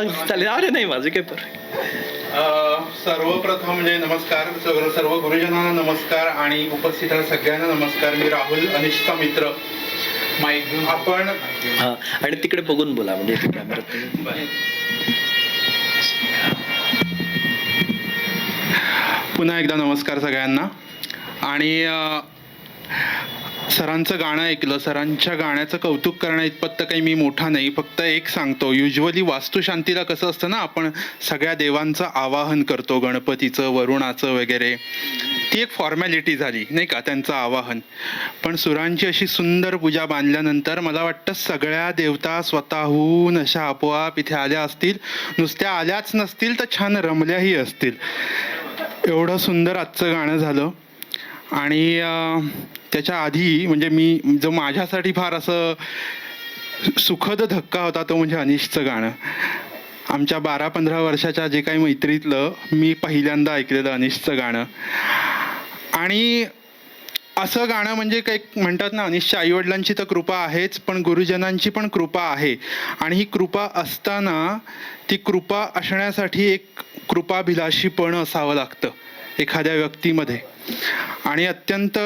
चालेल. अरे नाही माझे काय पर. सर्वप्रथम म्हणजे नमस्कार, सर्व गुरुजनांना नमस्कार आणि उपस्थित सगळ्यांना नमस्कार. मी राहुल, अनिशचा मित्र. माईक घेऊन आपण हां, आणि तिकडे बघून बोला म्हणजे कॅमेरा. पुन्हा एकदा नमस्कार सगळ्यांना. आणि सरांचं गाणं ऐकलं. सरांच्या गाण्याचं कौतुक करण्या इतपत तर काही मी मोठा नाही. फक्त एक सांगतो, युजली वास्तुशांतीला कसं असतं ना, आपण सगळ्या देवांचं आवाहन करतो, गणपतीचं, वरुणाचं वगैरे. ती एक फॉर्मॅलिटी झाली नाही का, त्यांचं आवाहन. पण सुरांची अशी सुंदर पूजा बांधल्यानंतर मला वाटतं सगळ्या देवता स्वतःहून अशा आपोआप इथे आल्या असतील. नुसत्या आल्याच नसतील तर छान रमल्याही असतील. एवढं सुंदर आजचं गाणं झालं. आणि त्याच्या आधी म्हणजे जो माझ्यासाठी फार असं सुखद धक्का होता तो म्हणजे अनिशचं गाणं. आमच्या 12-15 वर्षाच्या जे काही मैत्रीतलं मी पहिल्यांदा ऐकलेलं अनिशचं गाणं. आणि असं गाणं म्हणजे काही म्हणतात ना, अनिशच्या आईवडिलांची तर कृपा आहेच, पण गुरुजनांची पण कृपा आहे. आणि ही कृपा असताना ती कृपा असण्यासाठी एक कृपाभिलाषीपण असावं लागतं एखाद्या व्यक्तीमध्ये. आणि अत्यंत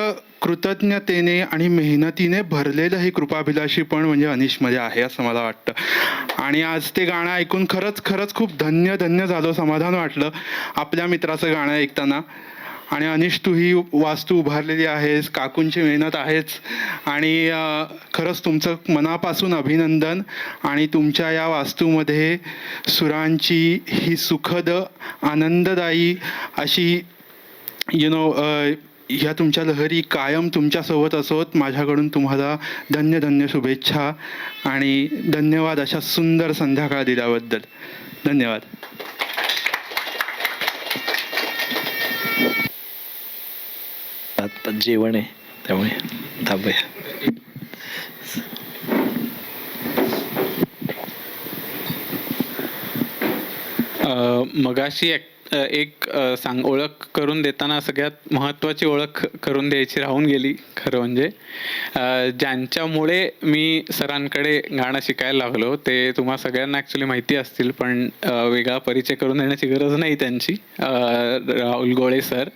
कृतज्ञतेने आणि मेहनतीने भरलेलं हे कृपाभिलाषीपण म्हणजे अनिशमध्ये आहे असं मला वाटतं. आणि आज ते गाणं ऐकून खरंच खूप धन्य झालो, समाधान वाटलं आपल्या मित्राचं गाणं ऐकताना. आणि अनिश, तू ही वास्तू उभारलेली आहेस, काकूंची मेहनत आहेच. आणि खरंच तुमचं मनापासून अभिनंदन. आणि तुमच्या या वास्तूमध्ये सुरांची ही सुखद आनंददायी अशी ह्या तुमच्या लहरी कायम तुमच्यासोबत असोत. माझ्याकडून तुम्हाला धन्य शुभेच्छा आणि धन्यवाद अशा सुंदर संध्याकाळ दिल्याबद्दल. धन्यवाद. आता जेवण आहे त्यामुळे थांबूया. मगाशी एक ओळख करून देताना सगळ्यात महत्त्वाची ओळख करून द्यायची राहून गेली. खरं म्हणजे ज्यांच्यामुळे मी सरांकडे गाणं शिकायला लागलो ते तुम्हा सगळ्यांना ॲक्च्युली माहिती असतील, पण वेगळा परिचय करून देण्याची गरज नाही त्यांची. राहुल गोळे सर,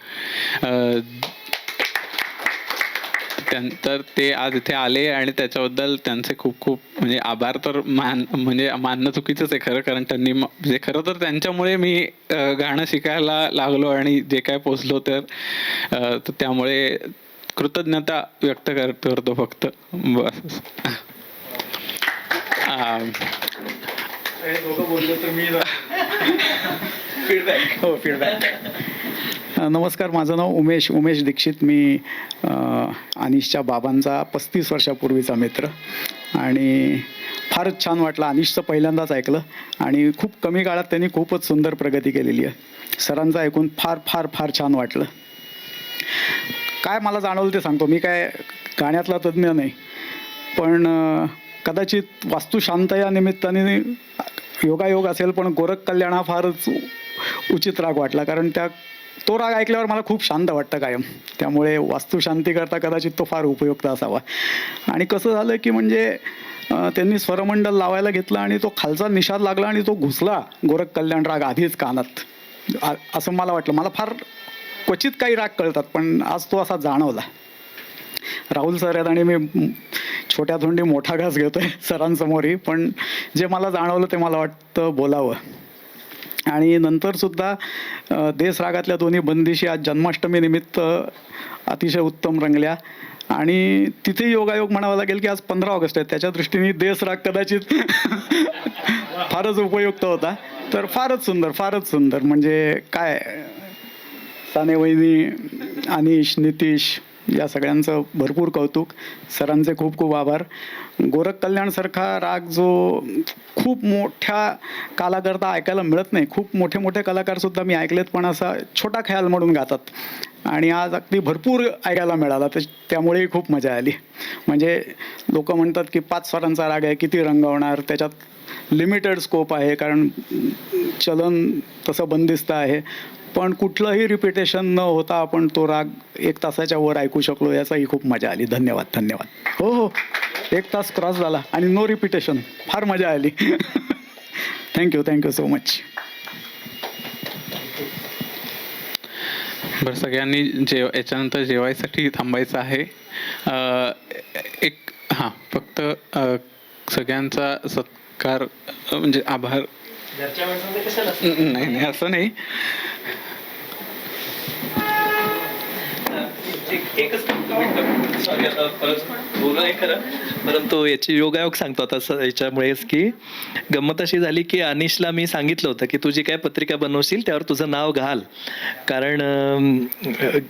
तर ते आज इथे आले आणि त्याच्याबद्दल त्यांचे खूप म्हणजे आभार. तर म्हणजे मानणं चुकीचंच आहे खरं, कारण त्यांनी म्हणजे खरं तर त्यांच्यामुळे मी गाणं शिकायला लागलो आणि जे काय पोचलो तर त्यामुळे कृतज्ञता व्यक्त करतो फक्त बस. फीडबॅक. नमस्कार, माझं नाव उमेश दीक्षित. मी अनिशच्या बाबांचा 35 वर्षापूर्वीचा मित्र. आणि फारच छान वाटलं. अनिशचं पहिल्यांदाच ऐकलं आणि खूप कमी काळात त्यांनी खूपच सुंदर प्रगती केलेली आहे. सरांचं ऐकून फार छान वाटलं. काय मला जाणवलं ते सांगतो. मी काय गाण्यातला तज्ज्ञ नाही, पण कदाचित वास्तुशांत या निमित्ताने योगायोग असेल, पण गोरख कल्याण हा फारच उचित राग वाटला, कारण तो राग ऐकल्यावर मला खूप शांत वाटतं कायम. त्यामुळे वास्तुशांती करता कदाचित तो फार उपयुक्त असावा. आणि कसं झालं की म्हणजे त्यांनी स्वरमंडल लावायला घेतलं आणि तो खालचा निषाद लागला आणि तो घुसला गोरख कल्याण राग आधीच कानात, असं मला वाटलं. मला फार क्वचित काही राग कळतात, पण आज तो असा जाणवला. राहुल सर आहेत आणि मी छोट्या धोंडी मोठा घास घेतोय सरांसमोरही, पण जे मला जाणवलं ते मला वाटतं बोलावं. आणि नंतरसुद्धा देश रागातल्या दोन्ही बंदिशी आज जन्माष्टमी निमित्त अतिशय उत्तम रंगल्या. आणि तिथे योगायोग म्हणावा लागेल की आज 15 ऑगस्ट आहे, त्याच्या दृष्टीने देश राग कदाचित फारच उपयुक्त होता. तर फारच सुंदर म्हणजे काय, साने वहिनी, अनिश, नितीश या सगळ्यांचं भरपूर कौतुक. सरांचे खूप आभार. गोरख कल्याणसारखा राग जो खूप मोठ्या कालाकरता ऐकायला मिळत नाही. खूप मोठे कलाकारसुद्धा मी ऐकलेत, पण असा छोटा ख्याल म्हणून गातात. आणि आज अगदी भरपूर ऐकायला मिळाला, त्यामुळेही खूप मजा आली. म्हणजे लोक म्हणतात की 5 स्वरांचा राग आहे, किती रंगवणार, त्याच्यात लिमिटेड स्कोप आहे, कारण चलन तसं बंदिस्त आहे. पण कुठलंही रिपिटेशन न होता आपण तो राग 1 तासाच्या वर ऐकू शकलो, याचाही खूप मजा आली. धन्यवाद. हो 1 तास क्रॉस झाला आणि नो रिपिटेशन. फार मजा आली. Thank you so much. बरं, सगळ्यांनी याच्यानंतर जेवायसाठी थांबायचं आहे. एक हां, फक्त सगळ्यांचा सत्कार म्हणजे आभार. नाही असं नाही. एकच सॉरी, आता परत बोलू आहे खरं, परंतु याची योगायोग सांगतो आता याच्यामुळेच की गंमत अशी झाली की अनिशला मी सांगितलं होतं की तू जी काय पत्रिका बनवशील त्यावर तुझं नाव घाल, कारण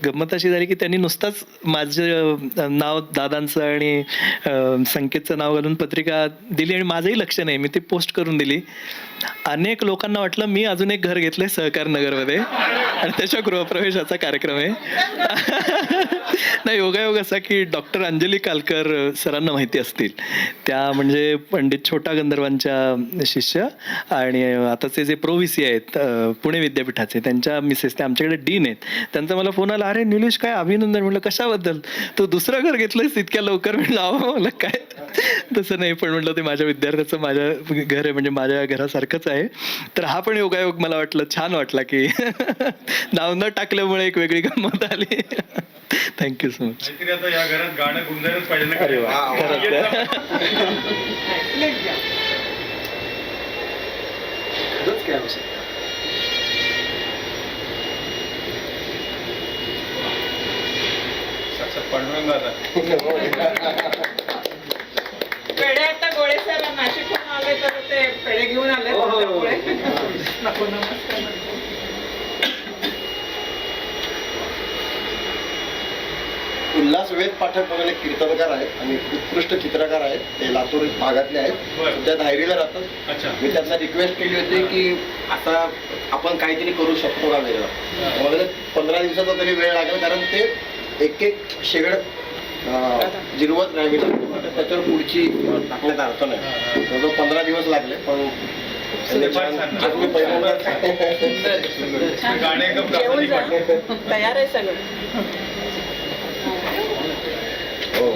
गंमत अशी झाली की त्यांनी नुसताच माझं नाव दादांचं आणि संकेतचं नाव घालून पत्रिका दिली आणि माझंही लक्ष नाही, मी ती पोस्ट करून दिली. अनेक लोकांना वाटलं मी अजून एक घर घेतलंय सहकार नगरमध्ये आणि त्याच्या गृहप्रवेशाचा कार्यक्रम आहे. नाही, योगायोग असा की डॉक्टर अंजली कालकर सरांना माहिती असतील, त्या म्हणजे पंडित छोटा गंधर्वांच्या शिष्य आणि आताचे जे प्रोव्हीसी आहेत पुणे विद्यापीठाचे, त्यांच्या मिसेस ते आमच्याकडे डीन आहेत. त्यांचा मला फोन आला, अरे निलेश काय अभिनंदन. म्हटलं कशाबद्दल? तू दुसरं घर घेतलंयस इतक्या लवकर? म्हटलं अहो मला काय तसं नाही, पण म्हटलं ते माझ्या विद्यार्थ्याचं माझ्या घर आहे, म्हणजे माझ्या घरासारखंच आहे. तर हा पण योगायोग मला वाटलं, छान वाटला की नाव न टाकल्यामुळे एक वेगळी गंमत आली. Thank you so much. आता या घरात गाणं गुंजारच पाहिजे ना. अरे वा, खरंच काय आवश्यक. साक्षात पांडुरंग आता. पेढे आता गोळे सर नाशिकहून आले तर ते पेढे घेऊन आले. नको, नमस्कार. उल्हास वेद पाठक म्हणून एक कीर्तनकार आहेत आणि उत्कृष्ट चित्रकार आहेत. ते लातूर भागातले आहेत, सध्या धायरीला राहतात. अच्छा. मी त्यांना रिक्वेस्ट केली होती की आता आपण काहीतरी करू शकतो का वेगळं. मला 15 दिवसाचा तरी वेळ लागेल, कारण ते एक शेगड जिरवत राहावी लागते, त्याच्यावर पुढची टाकण्यात अर्थ नाही. जवळजवळ 15 दिवस लागले, पण मी पहिल्यांदाच गाणे एकदम जेवण जा. प्रासादिक तयार आहे सगळं. हो.